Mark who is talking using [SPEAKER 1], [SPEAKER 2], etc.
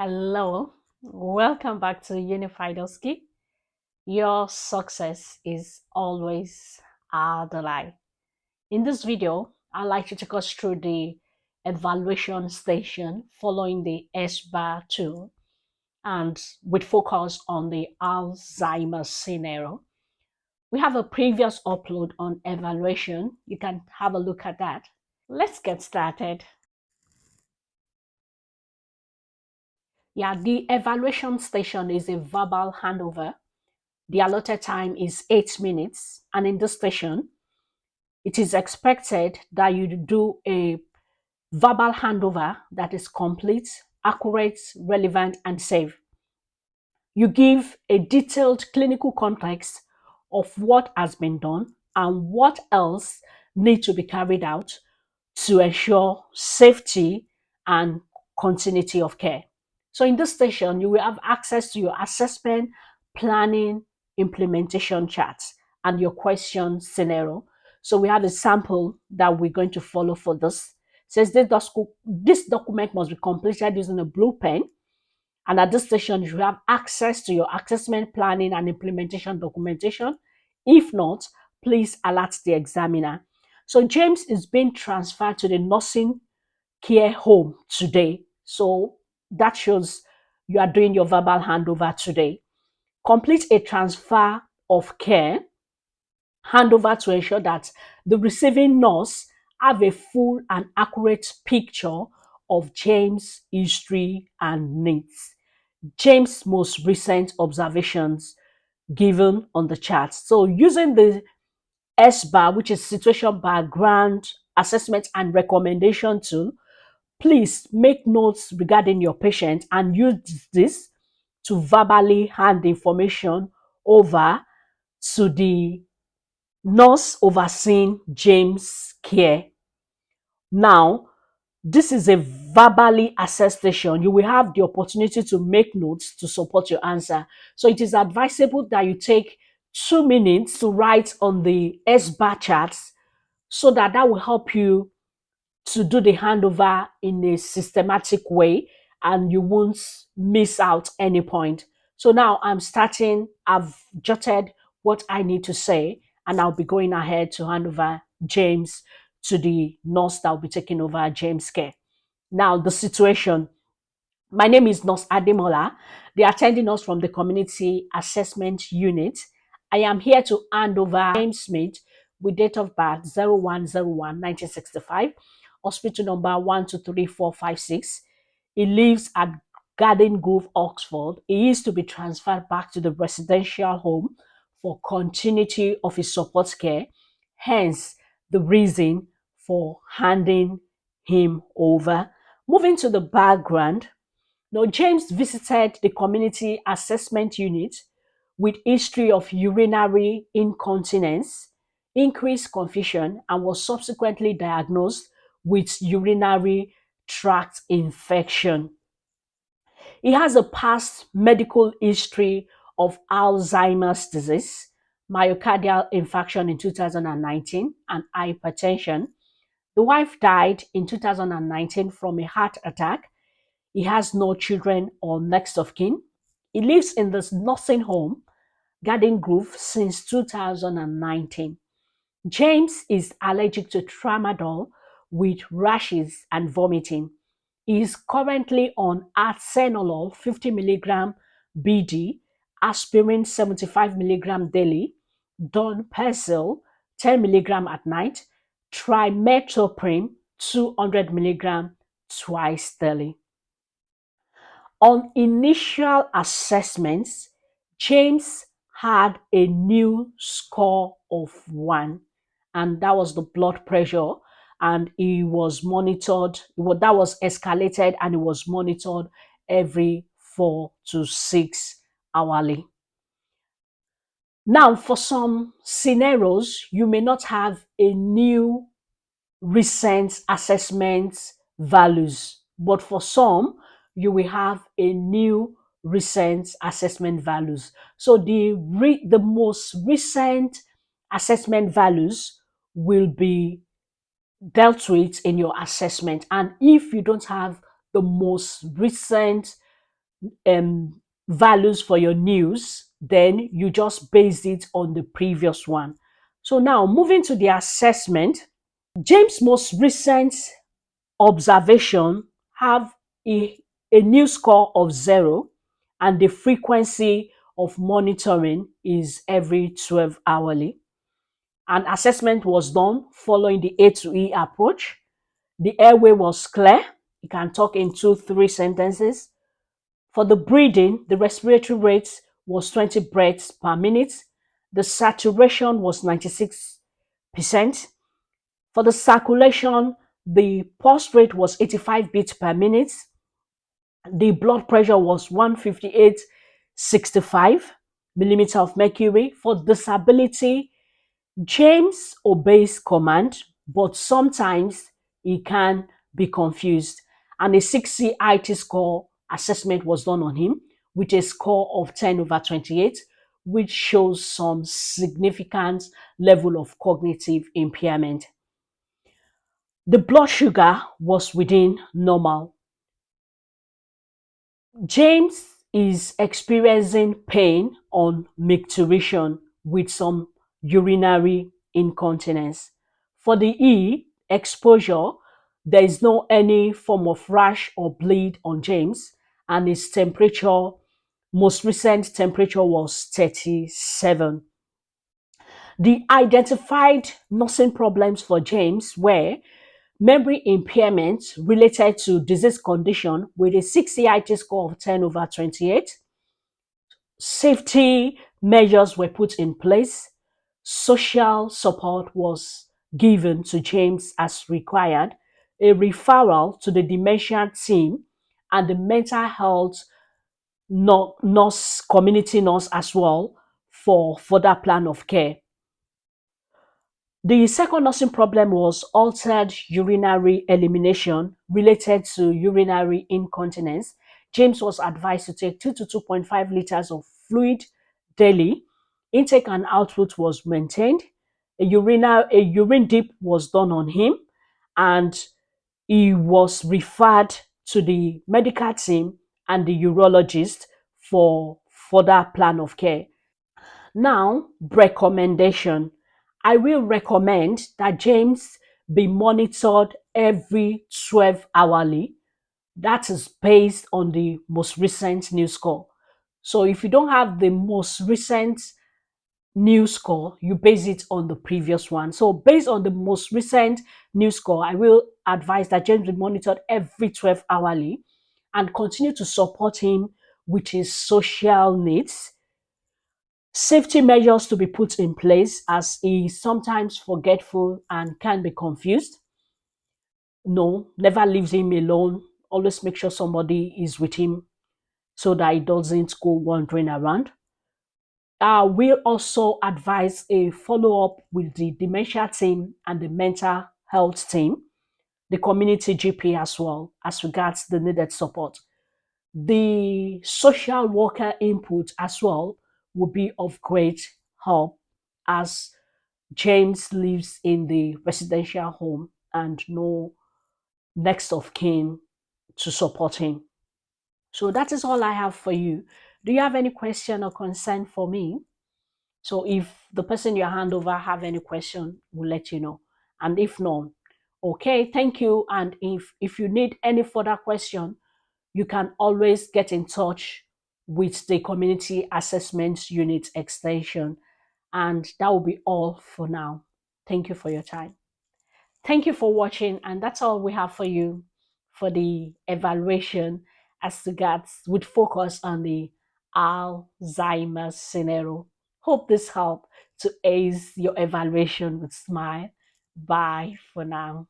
[SPEAKER 1] Hello, welcome back to Unified OSCE. Your success is always our delight. In this video, I'd like to take us through the evaluation station following the SBAR tool and with focus on the Alzheimer scenario. We have a previous upload on evaluation. You can have a look at that. Let's get started. Yeah, the evaluation station is a verbal handover. The allotted time is 8 minutes, and in this session, it is expected that you do a verbal handover that is complete, accurate, relevant, and safe. You give a detailed clinical context of what has been done and what else needs to be carried out to ensure safety and continuity of care. So in this session, you will have access to your assessment, planning, implementation charts, and your question scenario. So we have a sample that we're going to follow for this. It says this document must be completed using a blue pen. And at this session, you have access to your assessment, planning, and implementation documentation. If not, please alert the examiner. So James is being transferred to the nursing care home today. So that shows you are doing your verbal handover today. Complete a transfer of care handover to ensure that the receiving nurse have a full and accurate picture of James' history and needs. James' most recent observations given on the chart. So using the SBAR, which is Situation Background Assessment and Recommendation tool, please make notes regarding your patient and use this to verbally hand the information over to the nurse overseeing James' care. Now, this is a verbally assessed session. You will have the opportunity to make notes to support your answer. So it is advisable that you take 2 minutes to write on the SBAR charts so that will help you to do the handover in a systematic way and you won't miss out any point. So now I'm starting. I've jotted what I need to say and I'll be going ahead to hand over James to the nurse that will be taking over James' care. Now, the situation. My name is Nurse Ademola, the attending nurse from the Community Assessment Unit. I am here to hand over James Smith with date of birth 01/01/1965, hospital number 123456. He lives at Garden Grove, Oxford. He is to be transferred back to the residential home for continuity of his support care, hence the reason for handing him over. Moving to the background, now, James visited the community assessment unit with history of urinary incontinence, increased confusion, and was subsequently diagnosed with urinary tract infection. He has a past medical history of Alzheimer's disease, myocardial infarction in 2019, and hypertension. The wife died in 2019 from a heart attack. He has no children or next of kin. He lives in this nursing home, Garden Grove, since 2019. James is allergic to tramadol with rashes and vomiting. He is currently on artenolol 50 milligram BD, aspirin 75 milligram daily, donepezil 10 milligram at night, trimethoprim 200 milligram twice daily. On initial assessments, James had a new score of 1, and that was the blood pressure, and he was monitored. That was escalated, and it was monitored every 4 to 6 hourly. Now, for some scenarios, you may not have a new recent assessment values, but for some, you will have a new recent assessment values. So the most recent assessment values will be dealt with in your assessment. And if you don't have the most recent values for your news, then you just base it on the previous one. So now moving to the assessment, James' most recent observation have a new score of 0, and the frequency of monitoring is every 12 hourly. An assessment was done following the A to E approach. The airway was clear. You can talk in 2, 3 sentences. For the breathing, the respiratory rate was 20 breaths per minute. The saturation was 96%. For the circulation, the pulse rate was 85 beats per minute. The blood pressure was 158/65 millimeter of mercury. For disability, James obeys command, but sometimes he can be confused. And a 6 CIT score assessment was done on him with a score of 10/28, which shows some significant level of cognitive impairment. The blood sugar was within normal. James is experiencing pain on micturition with some urinary incontinence. For the E, exposure, there is no any form of rash or bleed on James, and his temperature, most recent temperature was 37. The identified nursing problems for James were memory impairment related to disease condition with a 6 CIT score of 10/28. Safety measures were put in place. Social support was given to James as required. A referral to the dementia team and the mental health nurse, community nurse as well for further plan of care. The second nursing problem was altered urinary elimination related to urinary incontinence. James was advised to take 2 to 2.5 liters of fluid daily. Intake and output was maintained. A urine dip was done on him, and he was referred to the medical team and the urologist for further plan of care. Now, recommendation. I will recommend that James be monitored every 12 hourly. That is based on the most recent news score. So if you don't have the most recent news score, you base it on the previous one. So based on the most recent news score, I will advise that James be monitored every 12 hourly and continue to support him with his social needs. Safety measures to be put in place as he is sometimes forgetful and can be confused. No, never leaves him alone. Always make sure somebody is with him so that he doesn't go wandering around. We'll also advise a follow up with the dementia team and the mental health team, the community GP as well, as regards the needed support. The social worker input as well will be of great help as James lives in the residential home and no next of kin to support him. So that is all I have for you. Do you have any question or concern for me? So if the person you hand over have any question, we'll let you know. And if not, okay, thank you. And if you need any further question, you can always get in touch with the community assessment unit extension. And that will be all for now. Thank you for your time. Thank you for watching, and that's all we have for you for the evaluation as regards with focus on the Alzheimer's scenario. Hope this helped to ace your evaluation with smile. Bye for now.